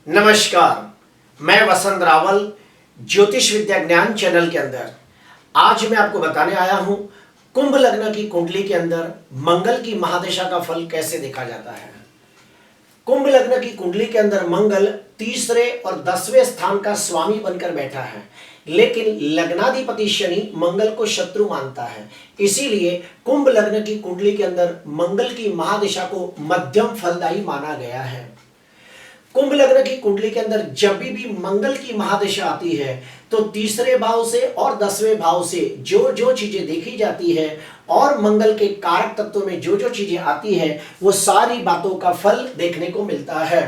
नमस्कार, मैं वसंत रावल ज्योतिष विद्या ज्ञान चैनल के अंदर आज मैं आपको बताने आया हूं कुंभ लग्न की कुंडली के अंदर मंगल की महादशा का फल कैसे देखा जाता है। कुंभ लग्न की कुंडली के अंदर मंगल तीसरे और 10वें स्थान का स्वामी बनकर बैठा है, लेकिन लग्नाधिपति शनि मंगल को शत्रु मानता है। इसीलिए कुंभ लग्न की कुंडली के अंदर मंगल की महादशा को मध्यम फलदायी माना गया है। कुंभ लग्न की कुंडली के अंदर जब भी मंगल की महादशा आती है तो तीसरे भाव से और 10वें भाव से जो जो चीजें देखी जाती है और मंगल के कारक तत्व में जो जो चीजें आती है वो सारी बातों का फल देखने को मिलता है।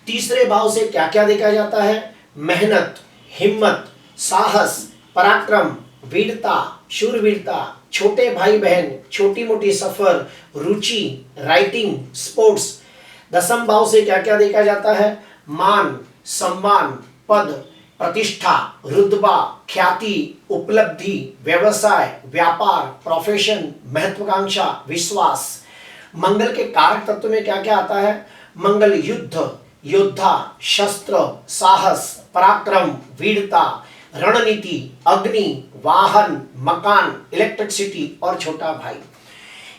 तीसरे भाव से क्या क्या देखा जाता है? मेहनत, हिम्मत, साहस, पराक्रम, वीरता, शूरवीरता, छोटे भाई बहन, छोटी मोटी सफर, रुचि, राइटिंग, स्पोर्ट्स। दसम भाव से क्या क्या देखा जाता है? मान, सम्मान, पद, प्रतिष्ठा, रुतबा, ख्याति, उपलब्धि, व्यवसाय, व्यापार, प्रोफेशन, महत्वाकांक्षा, विश्वास। मंगल के कारक तत्व में क्या क्या आता है? मंगल युद्ध, योद्धा, शस्त्र, साहस, पराक्रम, वीरता, रणनीति, अग्नि, वाहन, मकान, इलेक्ट्रिसिटी और छोटा भाई।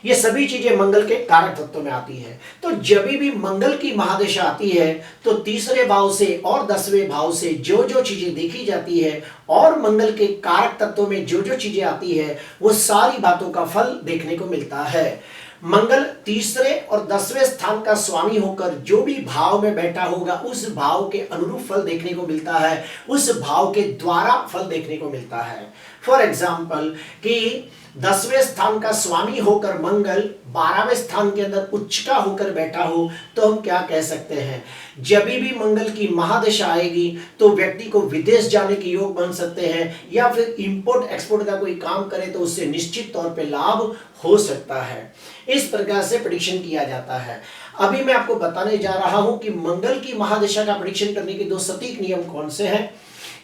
ये सभी चीजें मंगल के कारक तत्व में आती है। तो जब भी मंगल की महादशा आती है तो तीसरे भाव से और 10वें भाव से जो जो चीजें देखी जाती है और मंगल के कारक तत्व में जो जो चीजें आती है वो सारी बातों का फल देखने को मिलता है। मंगल तीसरे और 10वें स्थान का स्वामी होकर जो भी भाव में बैठा होगा उस भाव के अनुरूप फल देखने को मिलता है, उस भाव के द्वारा फल देखने को मिलता है। फॉर एग्जाम्पल कि 10वें स्थान का स्वामी होकर मंगल 12वें स्थान के अंदर उच्चका होकर बैठा हो तो हम क्या कह सकते हैं? जब भी मंगल की महादशा आएगी तो व्यक्ति को विदेश जाने के योग बन सकते हैं या फिर इंपोर्ट एक्सपोर्ट का कोई काम करे तो उससे निश्चित तौर पे लाभ हो सकता है। इस प्रकार से प्रेडिक्शन किया जाता है। अभी मैं आपको बताने जा रहा हूं कि मंगल की महादशा का प्रेडिक्शन करने के 2 सटीक नियम कौन से हैं।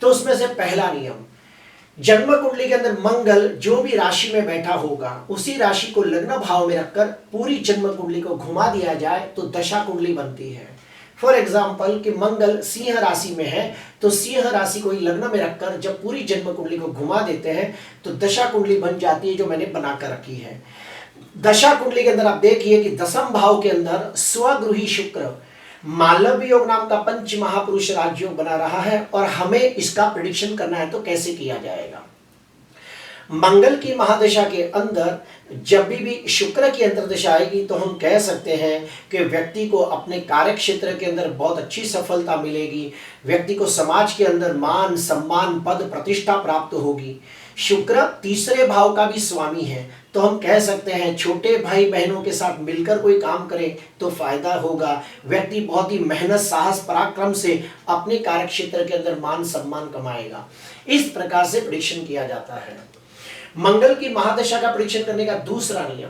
तो उसमें से पहला नियम, जन्म कुंडली के अंदर मंगल जो भी राशि में बैठा होगा उसी राशि को लग्न भाव में रखकर पूरी जन्म कुंडली को घुमा दिया जाए तो दशा कुंडली बनती है। फॉर एग्जाम्पल कि मंगल सिंह राशि में है तो सिंह राशि को ही लग्न में रखकर जब पूरी जन्म कुंडली को घुमा देते हैं तो दशा कुंडली बन जाती है, जो मैंने बनाकर रखी है। दशा कुंडली के अंदर आप देखिए कि 10वें भाव के अंदर स्वगृही शुक्र मालव्य योग नाम का पंच महापुरुष राजयोग बना रहा है और हमें इसका प्रेडिक्शन करना है तो कैसे किया जाएगा। मंगल की महादशा के अंदर जब भी शुक्र की अंतर्दशा आएगी तो हम कह सकते हैं कि व्यक्ति को अपने कार्य क्षेत्र के अंदर बहुत अच्छी सफलता मिलेगी, व्यक्ति को समाज के अंदर मान, सम्मान, पद, प्रतिष्ठा प्राप्त होगी। शुक्र तीसरे भाव का भी स्वामी है तो हम कह सकते हैं छोटे भाई बहनों के साथ मिलकर कोई काम करे तो फायदा होगा। व्यक्ति बहुत ही मेहनत, साहस, पराक्रम से अपने कार्य क्षेत्र के अंदर मान सम्मान कमाएगा। इस प्रकार से प्रेडिक्शन किया जाता है। मंगल की महादशा का प्रेडिक्शन करने का दूसरा नियम,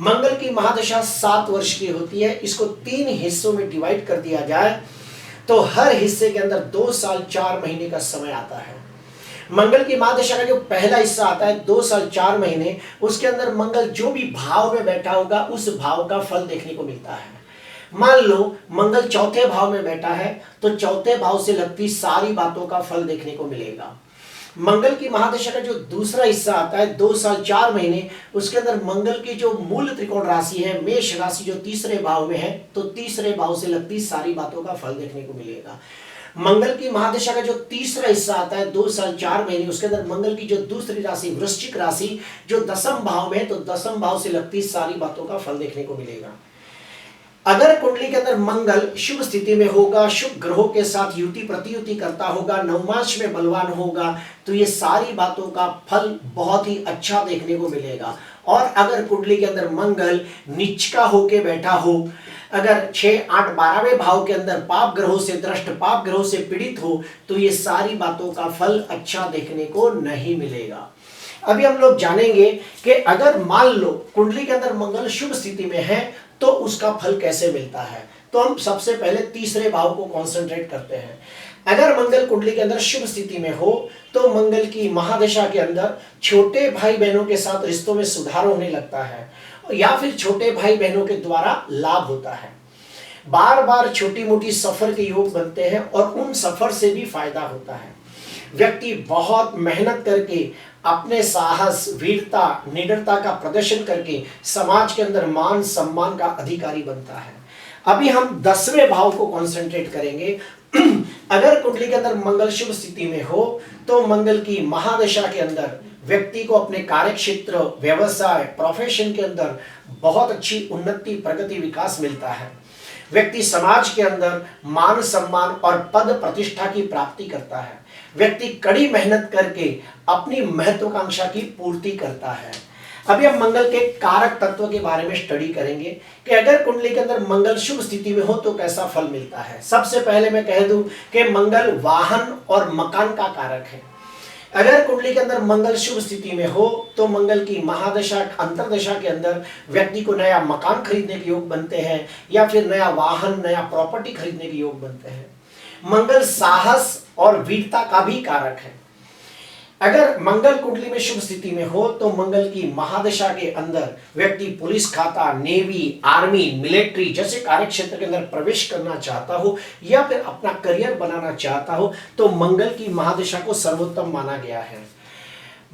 मंगल की महादशा 7 वर्ष की होती है। इसको 3 हिस्सों में डिवाइड कर दिया जाए तो हर हिस्से के अंदर 2 साल 4 महीने का समय आता है। मंगल की महादशा का जो पहला हिस्सा आता है 2 साल 4 महीने, उसके अंदर मंगल जो भी भाव में बैठा होगा उस भाव का फल देखने को मिलता है। मान लो मंगल चौथे भाव में बैठा है तो चौथे भाव से लगती सारी बातों का फल देखने को मिलेगा। मंगल की महादशा का जो दूसरा हिस्सा आता है 2 साल 4 महीने, उसके अंदर मंगल की जो मूल त्रिकोण राशि है मेष राशि जो तीसरे भाव में है तो तीसरे भाव से लगती सारी बातों का फल देखने को मिलेगा। मंगल की महादशा का जो तीसरा हिस्सा आता है 2 साल 4 महीने, उसके अंदर मंगल की जो दूसरी राशि वृश्चिक राशि जो 10वें भाव में है तो 10वें भाव से लगती सारी बातों का फल देखने को मिलेगा। अगर कुंडली के अंदर मंगल शुभ स्थिति में होगा, शुभ ग्रहों के साथ युति प्रतियुति करता होगा, नवमांश में बलवान होगा तो ये सारी बातों का फल बहुत ही अच्छा देखने को मिलेगा। और अगर कुंडली के अंदर मंगल नीचका होके बैठा हो, अगर 6, 8, 12वें भाव के अंदर पाप ग्रहों से दृष्ट, पाप ग्रहों से पीड़ित हो तो ये सारी बातों का फल अच्छा देखने को नहीं मिलेगा। अभी हम लोग जानेंगे कि अगर मान लो कुंडली के अंदर मंगल शुभ स्थिति में है तो उसका फल कैसे मिलता है। तो हम सबसे पहले तीसरे भाव को कंसंट्रेट करते हैं। अगर मंगल कुंडली के अंदर शुभ स्थिति में हो तो मंगल की महादशा के अंदर छोटे भाई बहनों के साथ रिश्तों में सुधार होने लगता है या फिर छोटे भाई बहनों के द्वारा लाभ होता है। बार बार छोटी मोटी सफर के योग बनते हैं और उन सफर से भी फायदा होता है। व्यक्ति बहुत मेहनत करके अपने साहस, वीरता, निडरता का प्रदर्शन करके समाज के अंदर मान सम्मान का अधिकारी बनता है। अभी हम 10वें भाव को कंसंट्रेट करेंगे। अगर कुंडली के अंदर मंगल शुभ स्थिति में हो तो मंगल की महादशा के अंदर व्यक्ति को अपने कार्य क्षेत्र, व्यवसाय, प्रोफेशन के अंदर बहुत अच्छी उन्नति, प्रगति, विकास मिलता है। व्यक्ति समाज के अंदर मान सम्मान और पद प्रतिष्ठा की प्राप्ति करता है। व्यक्ति कड़ी मेहनत करके अपनी महत्वाकांक्षा की पूर्ति करता है। अभी हम मंगल के कारक तत्व के बारे में स्टडी करेंगे कि अगर कुंडली के अंदर मंगल शुभ स्थिति में हो तो कैसा फल मिलता है। सबसे पहले मैं कह दूं कि मंगल वाहन और मकान का कारक है। अगर कुंडली के अंदर मंगल शुभ स्थिति में हो तो मंगल की महादशा, अंतरदशा के अंदर व्यक्ति को नया मकान खरीदने के योग बनते हैं या फिर नया वाहन, नया प्रॉपर्टी खरीदने के योग बनते हैं। मंगल साहस और वीरता का भी कारक है। अगर मंगल कुंडली में शुभ स्थिति में हो तो मंगल की महादशा के अंदर व्यक्ति पुलिस खाता, नेवी, आर्मी, मिलिट्री जैसे कार्य क्षेत्र के अंदर प्रवेश करना चाहता हो या फिर अपना करियर बनाना चाहता हो तो मंगल की महादशा को सर्वोत्तम माना गया है।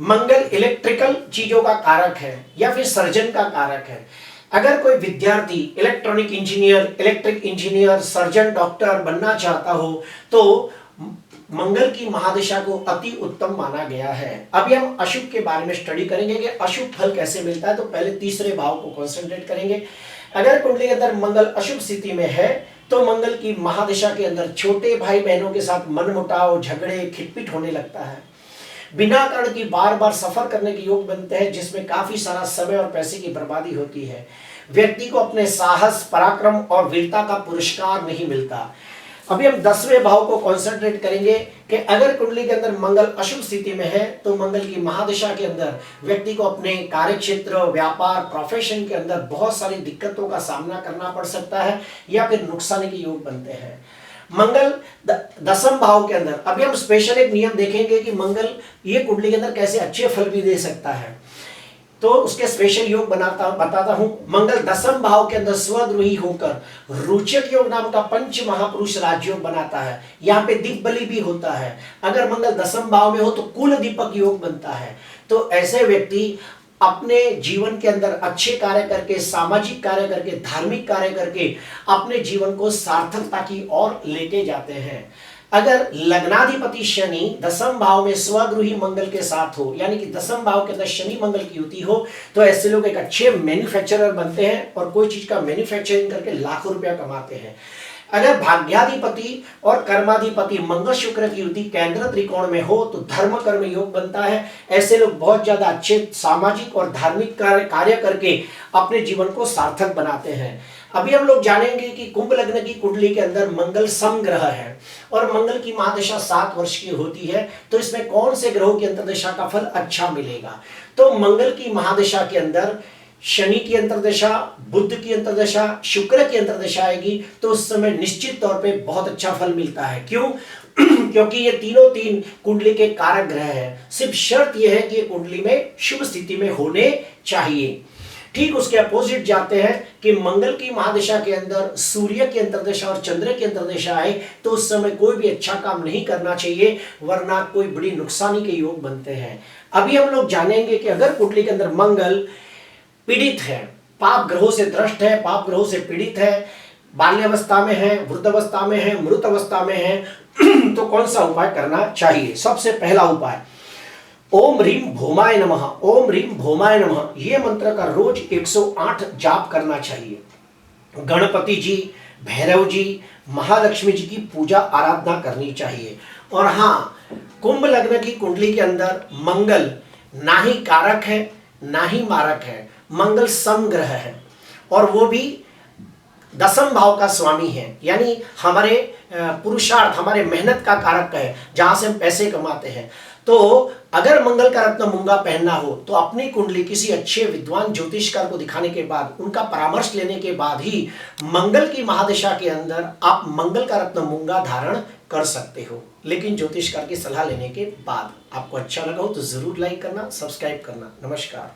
मंगल इलेक्ट्रिकल चीजों का कारक है या फिर सर्जन का कारक है। अगर कोई विद्यार्थी electronic engineer, electric engineer, surgeon, doctor बनना चाहता हो तो मंगल की महादशा को अति उत्तम माना गया है। अभी हम अशुभ के बारे में स्टडी करेंगे कि अशुभ फल कैसे मिलता है। तो पहले तीसरे भाव को कंसंट्रेट करेंगे। अगर कुंडली के अंदर मंगल अशुभ स्थिति में है तो मंगल की महादशा के अंदर छोटे भाई बहनों के साथ मनमुटाव, झगड़े, खिटपिट होने लगता है। बिना कारण की बार बार सफर करने के योग बनते हैं जिसमें काफी सारा समय और पैसे की बर्बादी होती है। व्यक्ति को अपने साहस, पराक्रम और वीरता का पुरस्कार नहीं मिलता। अभी हम 10वें भाव को कंसंट्रेट करेंगे कि अगर कुंडली के अंदर मंगल अशुभ स्थिति में है तो मंगल की महादशा के अंदर व्यक्ति को अपने कार्य क्षेत्र, व्यापार, प्रोफेशन के अंदर बहुत सारी दिक्कतों का सामना करना पड़ सकता है या फिर नुकसान के योग बनते हैं। मंगल 10वें भाव के अंदर, अभी हम स्पेशल एक नियम देखेंगे कि मंगल ये कुंडली के अंदर कैसे अच्छे फल भी दे सकता है, तो उसके स्पेशल योग बताता हूं। मंगल 10वें भाव के अंदर स्वगृही होकर रोचक योग नाम का पंच महापुरुष राजयोग बनाता है। यहाँ पे दीप बलि भी होता है। अगर मंगल 10वें भाव में हो तो कुल दीपक योग बनता है। तो ऐसे व्यक्ति अपने जीवन के अंदर अच्छे कार्य करके, सामाजिक कार्य करके, धार्मिक कार्य करके अपने जीवन को सार्थकता की ओर लेके जाते हैं। अगर लग्नाधिपति शनि 10वें भाव में स्वगृही मंगल के साथ हो, यानी कि 10वें भाव के अंदर शनि मंगल की युति हो, तो ऐसे लोग एक अच्छे मैन्युफैक्चरर बनते हैं और कोई चीज का मैन्युफैक्चरिंग करके लाखों रुपया कमाते हैं। अगर भाग्याधिपति और कर्माधिपति मंगल शुक्र की युति केंद्र त्रिकोण में हो तो धर्म कर्म योग बनता है। ऐसे लोग बहुत ज्यादा अच्छे सामाजिक और धार्मिक कार्य करके अपने जीवन को सार्थक बनाते हैं। अभी हम लोग जानेंगे कि कुंभ लग्न की कुंडली के अंदर मंगल समग्रह है और मंगल की महादशा 7 वर्ष की होती है, तो इसमें कौन से ग्रहों की अंतर्दशा का फल अच्छा मिलेगा। तो मंगल की महादशा के अंदर शनि की अंतर्दशा, बुध की अंतर्दशा, शुक्र की अंतर्दशा आएगी तो उस समय निश्चित तौर पे बहुत अच्छा फल मिलता है। क्यों? क्योंकि ये तीन कुंडली के कारक ग्रह हैं। सिर्फ शर्त यह है कि ये कुंडली में शुभ स्थिति में होने चाहिए। ठीक उसके अपोजिट जाते हैं कि मंगल की महादशा के अंदर सूर्य की अंतर्दशा और चंद्र की अंतर्दशा आए तो उस समय कोई भी अच्छा काम नहीं करना चाहिए, वरना कोई बड़ी नुकसानी के योग बनते हैं। अभी हम लोग जानेंगे कि अगर कुंडली के अंदर मंगल पीड़ित है, पाप ग्रहों से द्रष्ट है, पाप ग्रहों से पीड़ित है, बाल्यावस्था में है, वृद्धावस्था में है, मृत अवस्था में है, तो कौन सा उपाय करना चाहिए। सबसे पहला उपाय ओम ह्रीम भौमाय नमः, ओम ह्रीम भौमाय नमः, ये मंत्र का रोज 108 जाप करना चाहिए। गणपति जी, भैरव जी, महालक्ष्मी जी की पूजा आराधना करनी चाहिए। और हाँ, कुंभ लग्न की कुंडली के अंदर मंगल ना ही कारक है ना ही मारक है, मंगल समग्रह है और वो भी 10वें भाव का स्वामी है, यानी हमारे पुरुषार्थ, हमारे मेहनत का कारक है, जहां से हम पैसे कमाते हैं। तो अगर मंगल का रत्न मूंगा पहनना हो तो अपनी कुंडली किसी अच्छे विद्वान ज्योतिषकार को दिखाने के बाद, उनका परामर्श लेने के बाद ही मंगल की महादशा के अंदर आप मंगल का रत्न मूंगा धारण कर सकते हो, लेकिन ज्योतिषकार की सलाह लेने के बाद। आपको अच्छा लगा हो तो जरूर लाइक करना, सब्सक्राइब करना। नमस्कार।